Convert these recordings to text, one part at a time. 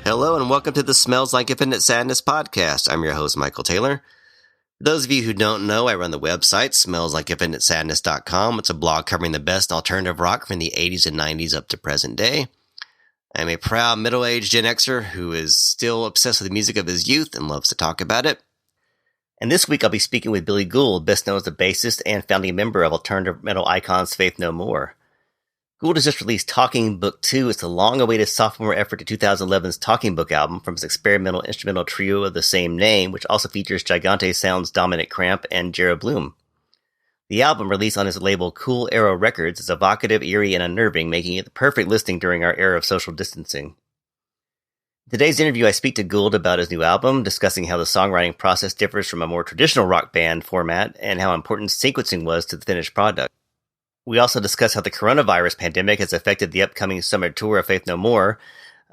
Hello and welcome to the Smells Like Infinite Sadness podcast. I'm your host, Michael Taylor. For those of you who don't know, I run the website, smellslikeinfinitesadness.com. It's a blog covering the best alternative rock from the 80s and 90s up to present day. I'm a proud middle-aged Gen Xer who is still obsessed with the music of his youth and loves to talk about it. And this week I'll be speaking with Billy Gould, best known as the bassist and founding member of alternative metal icons Faith No More. Gould has just released Talking Book 2. It's the long-awaited sophomore effort to 2011's Talking Book album from his experimental instrumental trio of the same name, which also features Gigante Sound's Dominic Cramp and Jared Bloom. The album, released on his label Cool Arrow Records, is evocative, eerie, and unnerving, making it the perfect listening during our era of social distancing. In today's interview, I speak to Gould about his new album, discussing how the songwriting process differs from a more traditional rock band format and how important sequencing was to the finished product. We also discuss how the coronavirus pandemic has affected the upcoming summer tour of Faith No More.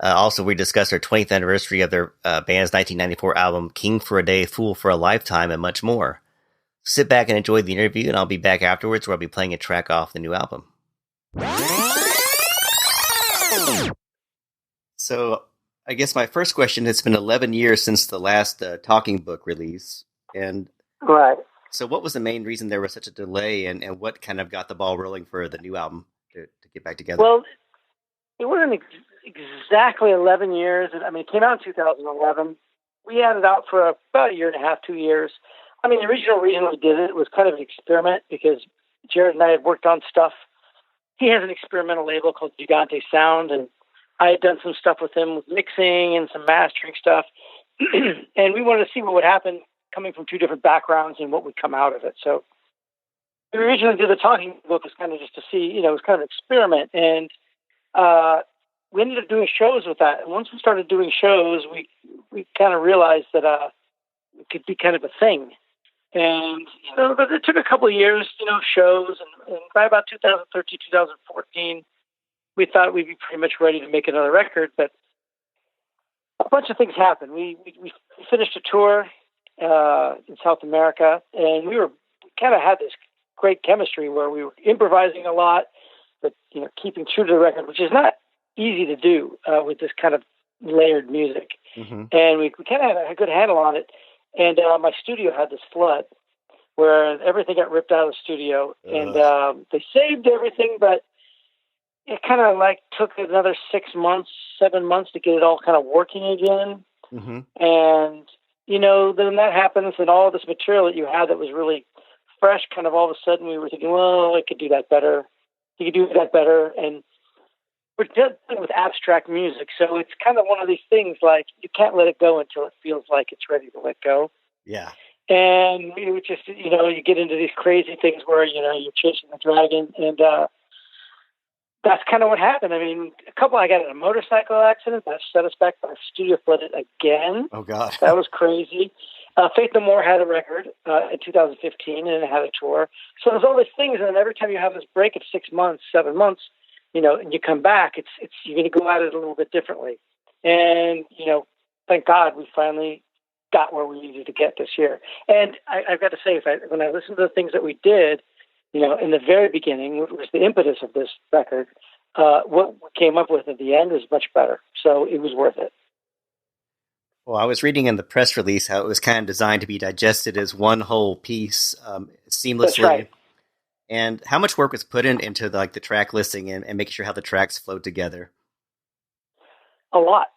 Also, we discuss their 20th anniversary of their band's 1994 album, King for a Day, Fool for a Lifetime, and much more. Sit back and enjoy the interview, and I'll be back afterwards where I'll be playing a track off the new album. So, I guess my first question, it's been 11 years since the last Talking Book release. And right. So what was the main reason there was such a delay, and what kind of got the ball rolling for the new album to get back together? Well, it wasn't exactly 11 years. I mean, it came out in 2011. We had it out for about a year and a half, 2 years. I mean, the original reason we did it was kind of an experiment because Jared and I had worked on stuff. He has an experimental label called Gigante Sound, and I had done some stuff with him with mixing and some mastering stuff. And we wanted to see what would happen coming from two different backgrounds and what would come out of it. So we originally did the Talking Book was kind of just to see, it was kind of an experiment. And we ended up doing shows with that. And once we started doing shows, we kind of realized that it could be kind of a thing. And, but it took a couple of years, shows. And by about 2013, 2014, we thought we'd be pretty much ready to make another record. But a bunch of things happened. We finished a tour in South America, and we kind of had this great chemistry where we were improvising a lot, but keeping true to the record, which is not easy to do with this kind of layered music. Mm-hmm. And we kind of had a good handle on it. And my studio had this flood where everything got ripped out of the studio, and they saved everything, but it kind of took another 6 months, 7 months to get it all kind of working again. Mm-hmm. And then that happens, and all this material that you had that was really fresh, kind of all of a sudden we were thinking, well, I could do that better. You could do that better. And we're dealing with abstract music, so it's kind of one of these things like you can't let it go until it feels like it's ready to let go. Yeah. And it was just, you get into these crazy things where, you're chasing the dragon, and that's kind of what happened. I mean, I got in a motorcycle accident that set us back. Our studio flooded again. Oh, God. That was crazy. Faith No More had a record in 2015, and it had a tour. So there's all these things, and every time you have this break of 6 months, 7 months, and you come back, it's you're going to go at it a little bit differently. And, thank God we finally got where we needed to get this year. And I've got to say, when I listen to the things that we did, in the very beginning, what was the impetus of this record, what we came up with at the end was much better. So it was worth it. Well, I was reading in the press release how it was kind of designed to be digested as one whole piece seamlessly. That's right. And how much work was put into the track listing and making sure how the tracks flowed together? A lot.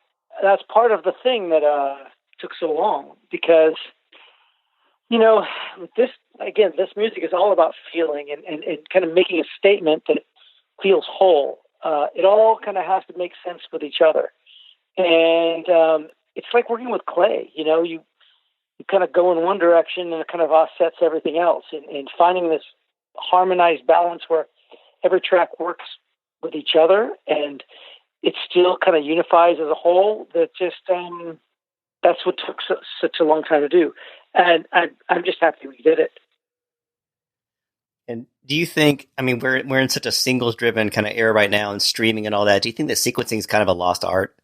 That's part of the thing that took so long because, this music is all about feeling and kind of making a statement that feels whole. It all kind of has to make sense with each other. And it's like working with clay. You kind of go in one direction and it kind of offsets everything else. And finding this harmonized balance where every track works with each other and it still kind of unifies as a whole, that's what took such a long time to do. And I'm just happy we did it. And do you think, we're in such a singles-driven kind of era right now and streaming and all that, do you think that sequencing is kind of a lost art?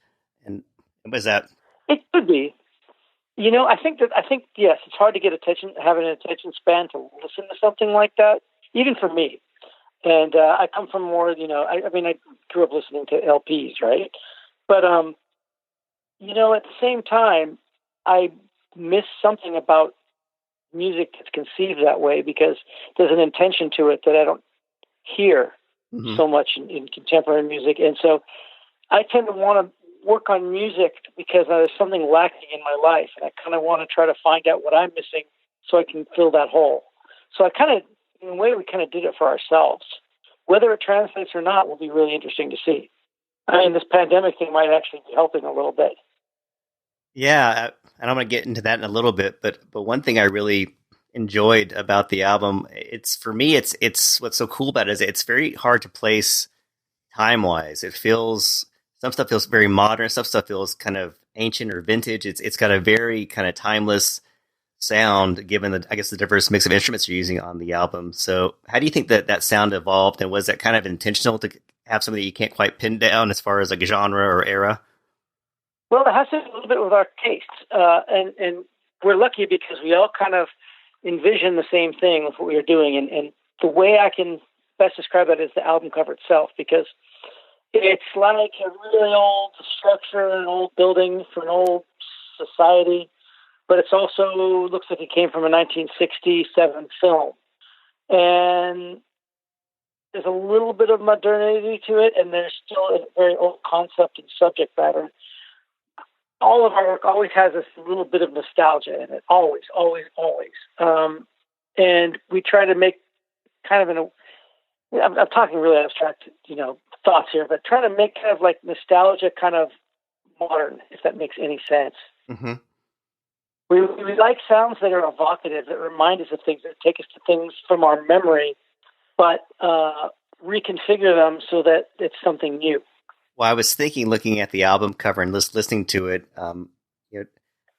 And was that? It could be. I think yes, it's hard to get having an attention span to listen to something like that, even for me. And I come from more, I grew up listening to LPs, right? But at the same time, I miss something about music that's conceived that way because there's an intention to it that I don't hear so much in contemporary music. And so I tend to want to work on music because there's something lacking in my life. And I kind of want to try to find out what I'm missing so I can fill that hole. So I kind of, in a way, we kind of did it for ourselves. Whether it translates or not will be really interesting to see. I mean, this pandemic thing might actually be helping a little bit. Yeah, and I'm going to get into that in a little bit, but one thing I really enjoyed about the album, it's for me, it's what's so cool about it is it's very hard to place time wise. It feels some stuff feels very modern, some stuff feels kind of ancient or vintage. It's got a very kind of timeless sound, given the diverse mix of instruments you're using on the album. So, how do you think that sound evolved, and was that kind of intentional to have something that you can't quite pin down as far as like a genre or era? Well, it has to do a little bit with our tastes, and we're lucky because we all kind of envision the same thing with what we were doing. And the way I can best describe that is the album cover itself, because it's like a really old structure, an old building for an old society, but it's also looks like it came from a 1967 film. And there's a little bit of modernity to it, and there's still a very old concept and subject matter. All of our work always has this little bit of nostalgia in it. Always, always, always. And we try to make kind of I'm talking really abstract, thoughts here, but trying to make kind of like nostalgia kind of modern, if that makes any sense. Mm-hmm. We like sounds that are evocative, that remind us of things, that take us to things from our memory, but reconfigure them so that it's something new. Well, I was thinking, looking at the album cover and listening to it,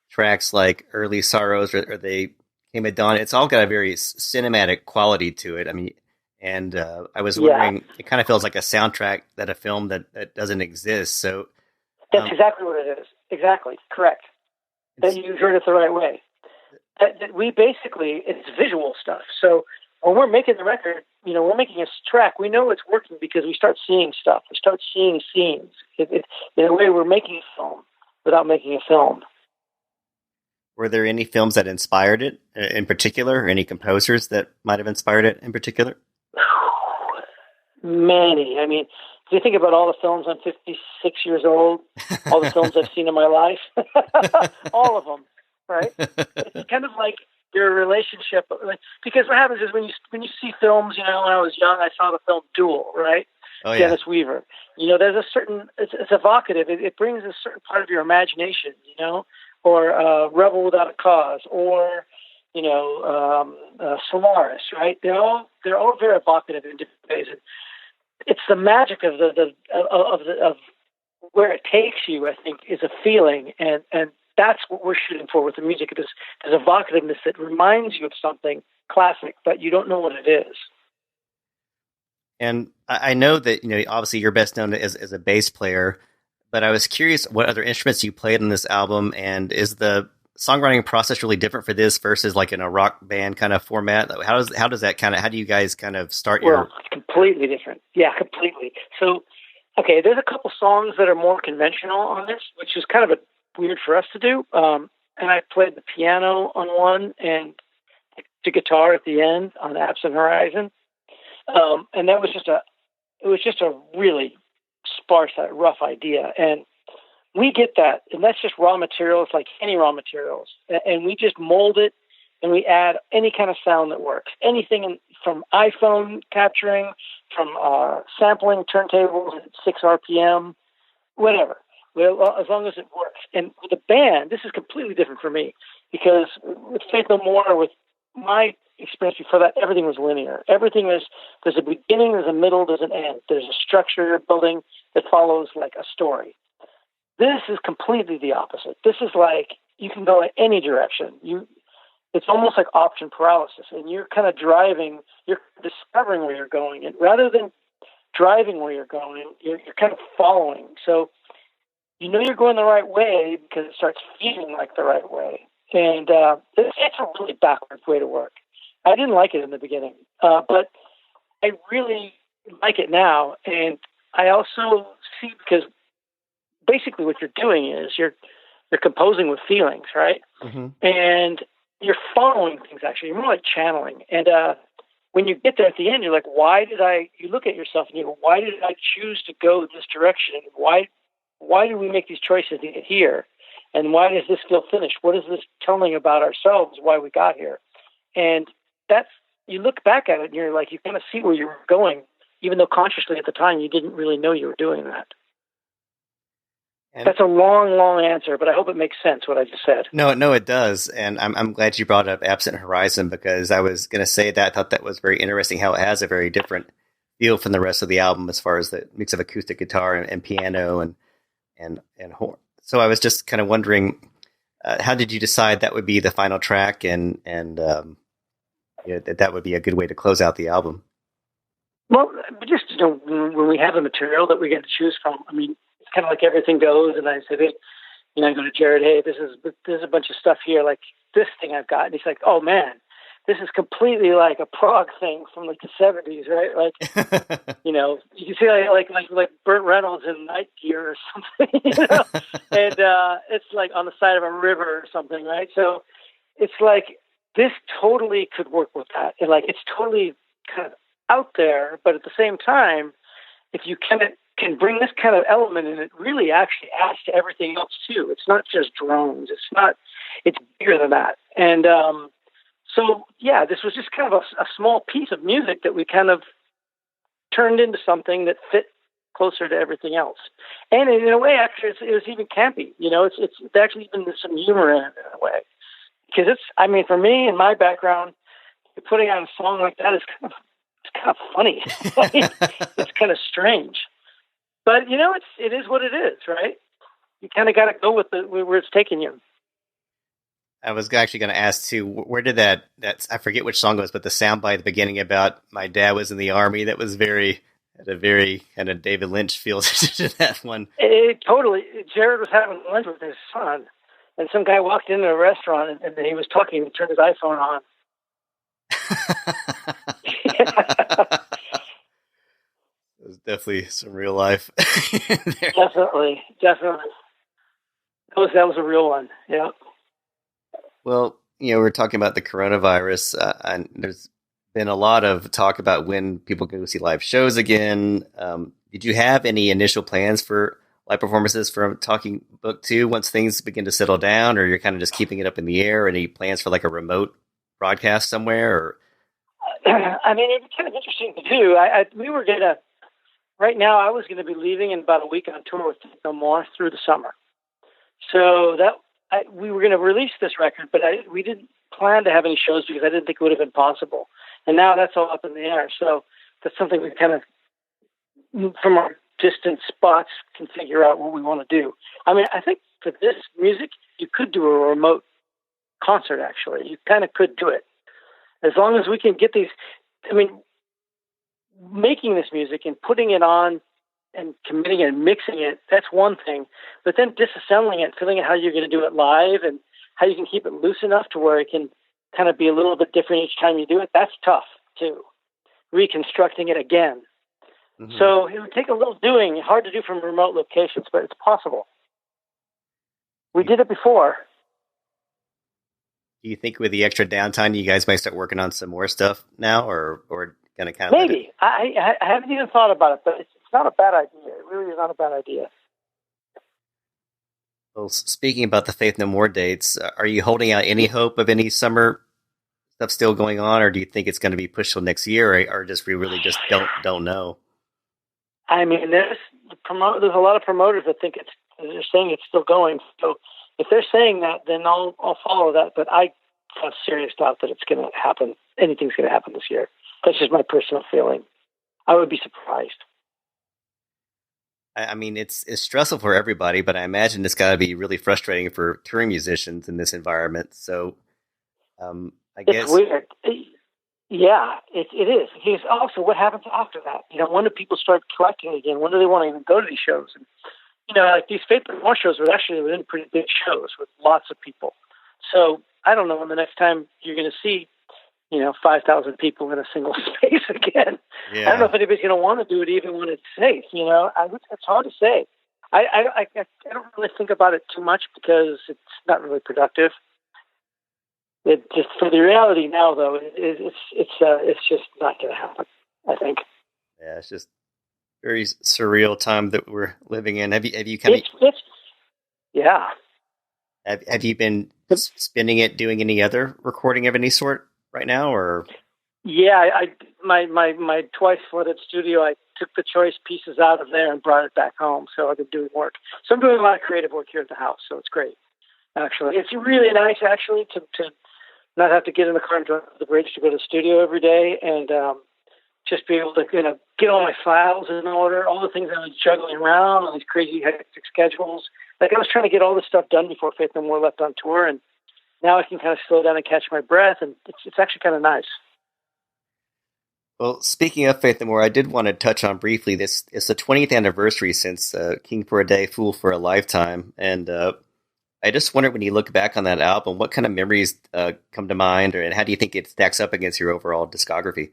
tracks like "Early Sorrows" or "They Came at Dawn." It's all got a very cinematic quality to it. I mean, and I was wondering, it kind of feels like a soundtrack that a film that doesn't exist. So that's exactly what it is. Exactly correct. That you heard it the right way. That we basically, it's visual stuff. So when we're making the record, we're making a track. We know it's working because we start seeing stuff. We start seeing scenes. In a way, we're making a film without making a film. Were there any films that inspired it in particular, or any composers that might have inspired it in particular? Many. I mean, if you think about all the films, I'm 56 years old, all the films I've seen in my life, all of them, right? It's kind of like your relationship, because what happens is when you see films, when I was young, I saw the film Duel, right? Oh, yeah. Dennis Weaver. There's a certain, it's evocative. It brings a certain part of your imagination, or Rebel Without a Cause, or Solaris, right? They're all very evocative in different ways. And it's the magic of of where it takes you, I think, is a feeling, and that's what we're shooting for with the music. There's evocativeness that reminds you of something classic, but you don't know what it is. And I know that, obviously you're best known as a bass player, but I was curious what other instruments you played on this album, and is the songwriting process really different for this versus like in a rock band kind of format? How do you guys kind of start your... Well, it's completely different. Yeah, completely. So, okay, there's a couple songs that are more conventional on this, which is kind of weird for us to do. And I played the piano on one and the guitar at the end on Absent Horizon. And that was just a really sparse, rough idea. And we get that, and that's just raw materials, like any raw materials. And we just mold it, and we add any kind of sound that works. Anything from iPhone capturing, from sampling turntables at 6 RPM, whatever, as long as it works. And with a band, this is completely different for me, because with Faith No More, with my experience before that, everything was linear. There's a beginning, there's a middle, there's an end. There's a structure you're building that follows like a story. This is completely the opposite. This is like you can go in any direction. It's almost like option paralysis, and you're kind of driving. You're discovering where you're going, and rather than driving where you're going, you're kind of following. So you're going the right way because it starts feeling like the right way. And it's a really backwards way to work. I didn't like it in the beginning, but I really like it now. And I also see, because basically what you're doing is you're composing with feelings, right? Mm-hmm. And you're following things, actually. You're more like channeling. And when you get there at the end, you're like, you look at yourself and you go, why did I choose to go this direction? Why did we make these choices to get here? And why does this feel finished? What is this telling about ourselves, why we got here? And you look back at it and you're like, you kind of see where you were going, even though consciously at the time you didn't really know you were doing that. And that's a long, long answer, but I hope it makes sense what I just said. No, it does. And I'm glad you brought up Absent Horizon, because I was going to say that. I thought that was very interesting, how it has a very different feel from the rest of the album as far as the mix of acoustic guitar and piano and horn. So I was just kind of wondering, how did you decide that would be the final track and that would be a good way to close out the album? Well, just, when we have the material that we get to choose from, I mean, it's kind of like everything goes, and I said, hey, I go to Jared, hey, there's a bunch of stuff here, like this thing I've got, and he's like, oh man, this is completely like a prog thing from like the 70s, right? Like, you can see like Burt Reynolds in Night Gear or something, and it's like on the side of a river or something, right? So it's like this totally could work with that, and like it's totally kind of out there, but at the same time, if you can bring this kind of element in, it really actually adds to everything else too. It's not just drones. It's bigger than that. And so, yeah, this was just kind of a small piece of music that we kind of turned into something that fit closer to everything else. And in a way, actually, it was even campy. It's actually even some humor in it in a way. Because for me and my background, putting on a song like that is kind of funny. It's kind of strange. But, it is what it is, right? You kind of got to go with where it's taking you. I was actually going to ask, too, where did that I forget which song it was, but the soundbite at the beginning about my dad was in the Army, that was had a very kind of David Lynch feel to that one. Totally. Jared was having lunch with his son, and some guy walked into a restaurant, and he was talking and turned his iPhone on. There's definitely some real life there. Definitely. That was a real one. Yeah. Well, we're talking about the coronavirus, and there's been a lot of talk about when people can go see live shows again. Did you have any initial plans for live performances from Talking Book 2 once things begin to settle down, or you're kind of just keeping it up in the air? Any plans for like a remote broadcast somewhere? Or it'd be kind of interesting to do. Right now, I was going to be leaving in about a week on tour with No More through the summer. So we were going to release this record, but we didn't plan to have any shows because I didn't think it would have been possible. And now that's all up in the air. So that's something we kind of, from our distant spots, can figure out what we want to do. I think for this music, you could do a remote concert, actually. You kind of could do it. As long as we can get these, making this music and putting it on and committing it and mixing it, that's one thing. But then disassembling it, feeling out how you're going to do it live and how you can keep it loose enough to where it can kind of be a little bit different each time you do it, that's tough too. Reconstructing it again. Mm-hmm. So it would take a little doing, hard to do from remote locations, but it's possible. We did it before. Do you think with the extra downtime, you guys might start working on some more stuff now, or going to kind of maybe? I haven't even thought about it, but it's not a bad idea. It really is not a bad idea. Well, speaking about the Faith No More dates, are you holding out any hope of any summer stuff still going on, or do you think it's going to be pushed till next year, or just we really just don't know? There's a lot of promoters that think they're saying it's still going. So if they're saying that, then I'll follow that. But I have serious doubt that it's going to happen. Anything's going to happen this year. That's just my personal feeling. I would be surprised. It's stressful for everybody, but I imagine it's got to be really frustrating for touring musicians in this environment. So, I guess it's weird. Yeah, it is. Because also, what happens after that? When do people start collecting again? When do they want to even go to these shows? And like these Faith No More shows were actually within pretty big shows with lots of people. So I don't know when the next time you're going to see 5,000 people in a single space again. Yeah. I don't know if anybody's going to want to do it even when it's safe. It's hard to say. I don't really think about it too much because it's not really productive. It just for the reality now, though, it's just not going to happen. I think. Yeah, it's just very surreal time that we're living in. Have you kind of yeah. have you been spending it doing any other recording of any sort right now, or? Yeah, my twice-flooded studio, I took the choice pieces out of there and brought it back home. So I've been doing work. So I'm doing a lot of creative work here at the house. So it's great, actually. It's really nice, actually, to not have to get in the car and drive to the bridge to go to the studio every day and just be able to get all my files in order, all the things I was juggling around, all these crazy hectic schedules. Like I was trying to get all this stuff done before Faith No More left on tour, and now I can kind of slow down and catch my breath, and it's actually kind of nice. Well, speaking of Faith No More, I did want to touch on briefly this. It's the 20th anniversary since King for a Day, Fool for a Lifetime. And I just wondered, when you look back on that album, what kind of memories come to mind, and how do you think it stacks up against your overall discography?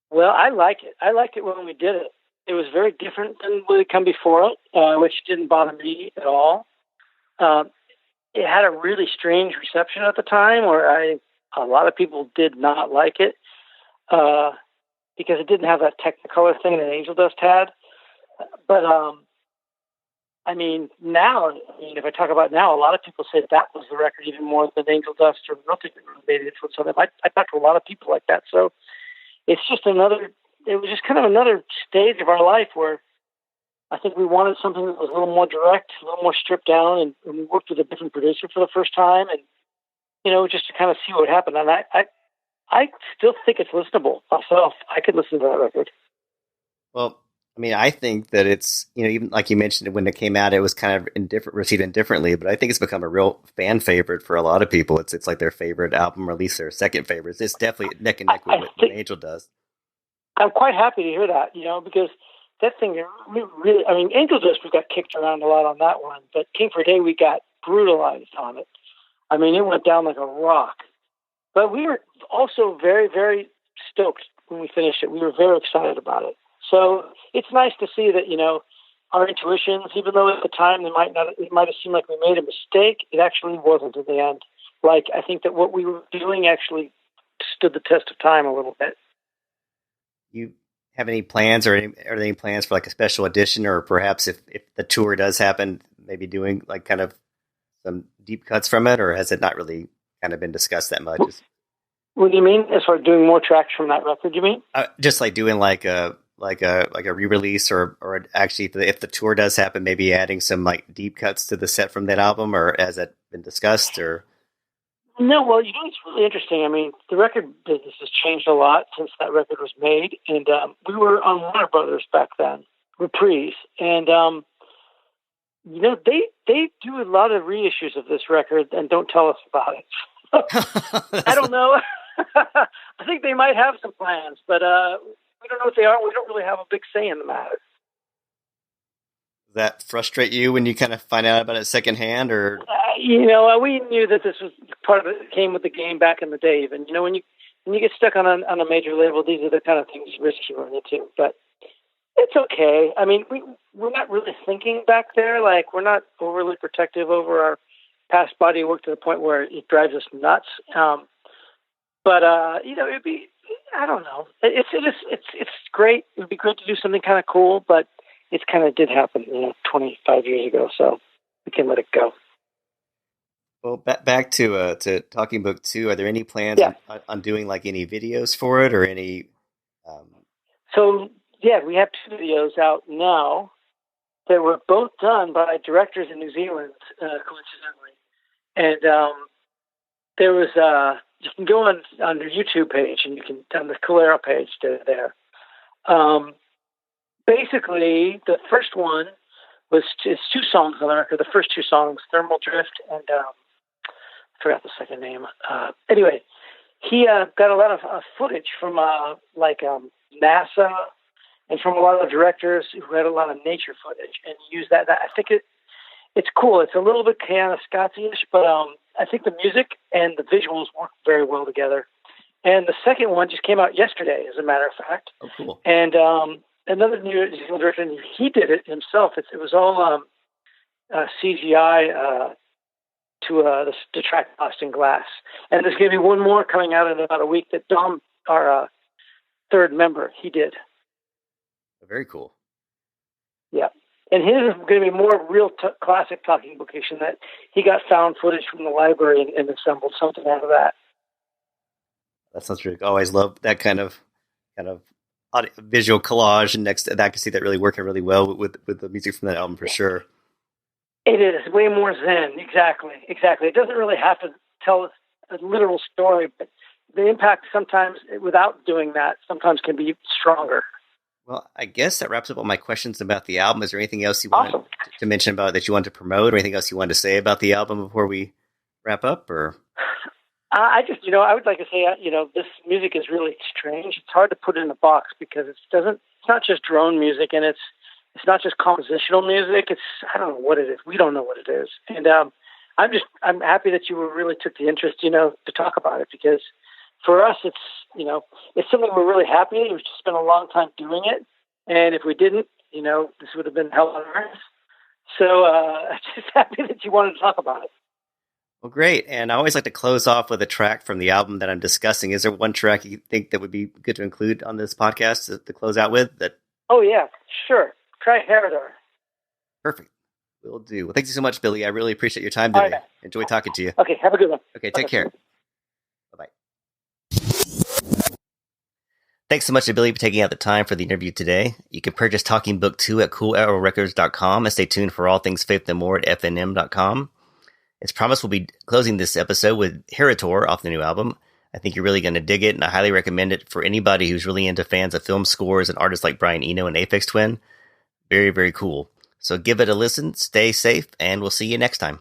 Well, I like it. I liked it when we did it. It was very different than what had come before it, which didn't bother me at all. It had a really strange reception at the time where a lot of people did not like it because it didn't have that Technicolor thing that Angel Dust had. But, now, if I talk about now, a lot of people say that was the record even more than Angel Dust or Nothing made it for something. I talked to a lot of people like that. So it was just kind of another stage of our life where I think we wanted something that was a little more direct, a little more stripped down, and we worked with a different producer for the first time, and just to kind of see what happened. And I still think it's listenable myself. I could listen to that record. Well, I think that it's, even like you mentioned, when it came out, it was kind of received indifferently, but I think it's become a real fan favorite for a lot of people. It's like their favorite album, or at least their second favorite. It's definitely neck and neck with what Angel does. I'm quite happy to hear that, because that thing really, Angel Dust, we got kicked around a lot on that one, but King for a Day, we got brutalized on it. It went down like a rock. But we were also very, very stoked when we finished it. We were very excited about it. So it's nice to see that, our intuitions, even though at the time it might have seemed like we made a mistake, it actually wasn't in the end. Like, I think that what we were doing actually stood the test of time a little bit. You have any plans, or are there any plans for like a special edition, or perhaps if the tour does happen, maybe doing like kind of some deep cuts from it, or has it not really kind of been discussed that much? What do you mean? As far as doing more tracks from that record, you mean? Just like doing like a re-release, or actually if the tour does happen, maybe adding some like deep cuts to the set from that album, or has that been discussed? Or no, well, it's really interesting. The record business has changed a lot since that record was made, and we were on Warner Brothers back then, Reprise, and they do a lot of reissues of this record and don't tell us about it. I don't know. I think they might have some plans, but we don't know what they are. We don't really have a big say in the matter. Does that frustrate you when you kind of find out about it secondhand, or? We knew that this was part of it. Came with the game back in the day. Even when you get stuck on a major label, these are the kind of things you risk you run into. But it's okay. We're not really thinking back there. Like, we're not overly protective over our past body of work to the point where it drives us nuts. But it'd be, I don't know. It's great. It would be great to do something kind of cool, but it kind of did happen, 25 years ago. So we can let it go. Well, back to Talking Book 2. Are there any plans on doing like any videos for it, or any? So yeah, we have 2 videos out now that were both done by directors in New Zealand, coincidentally, and there was you can go on their YouTube page, and you can on the Calera page there. Basically, the first one it's 2 songs on the record. The first 2 songs, Thermal Drift, and I forgot the second name. Anyway, he got a lot of footage from NASA and from a lot of directors who had a lot of nature footage, and used that. I think it's cool. It's a little bit kind of Scotsy-ish, but I think the music and the visuals work very well together. And the second one just came out yesterday, as a matter of fact. Oh, cool. And another musical director, and he did it himself. It was all CGI to the track Lost in Glass. And there's going to be one more coming out in about a week that Dom, our third member, he did. Very cool. Yeah. And his is going to be more real classic talking book action, that he got found footage from the library and assembled something out of that. That sounds really cool. I always love that kind of audio, visual collage, and next I can see that really working really well with the music from that album for sure. It is way more zen. Exactly. It doesn't really have to tell a literal story, but the impact sometimes, without doing that, sometimes can be stronger. Well, I guess that wraps up all my questions about the album. Is there anything else you wanted to mention about that you wanted to promote, or anything else you wanted to say about the album before we wrap up? Or I just, I would like to say, this music is really strange. It's hard to put it in a box because it's not just drone music, and it's not just compositional music. I don't know what it is. We don't know what it is. And I'm happy that you really took the interest, to talk about it, because for us, it's something we're really happy. We've just spent a long time doing it. And if we didn't, this would have been hell on earth. So I'm just happy that you wanted to talk about it. Well, great. And I always like to close off with a track from the album that I'm discussing. Is there one track you think that would be good to include on this podcast to close out with? Oh, yeah, sure. Try Heridor. Perfect. Will do. Well, thank you so much, Billy. I really appreciate your time today. Right. Enjoy talking to you. Okay, have a good one. Okay, take care. Bye-bye. Thanks so much to Billy for taking out the time for the interview today. You can purchase Talking Book 2 at coolarrowrecords.com and stay tuned for all things Faith and More at fnm.com. As promised, we'll be closing this episode with Heridor off the new album. I think you're really going to dig it, and I highly recommend it for anybody who's really into fans of film scores and artists like Brian Eno and Aphex Twin. Very, very cool. So give it a listen, stay safe, and we'll see you next time.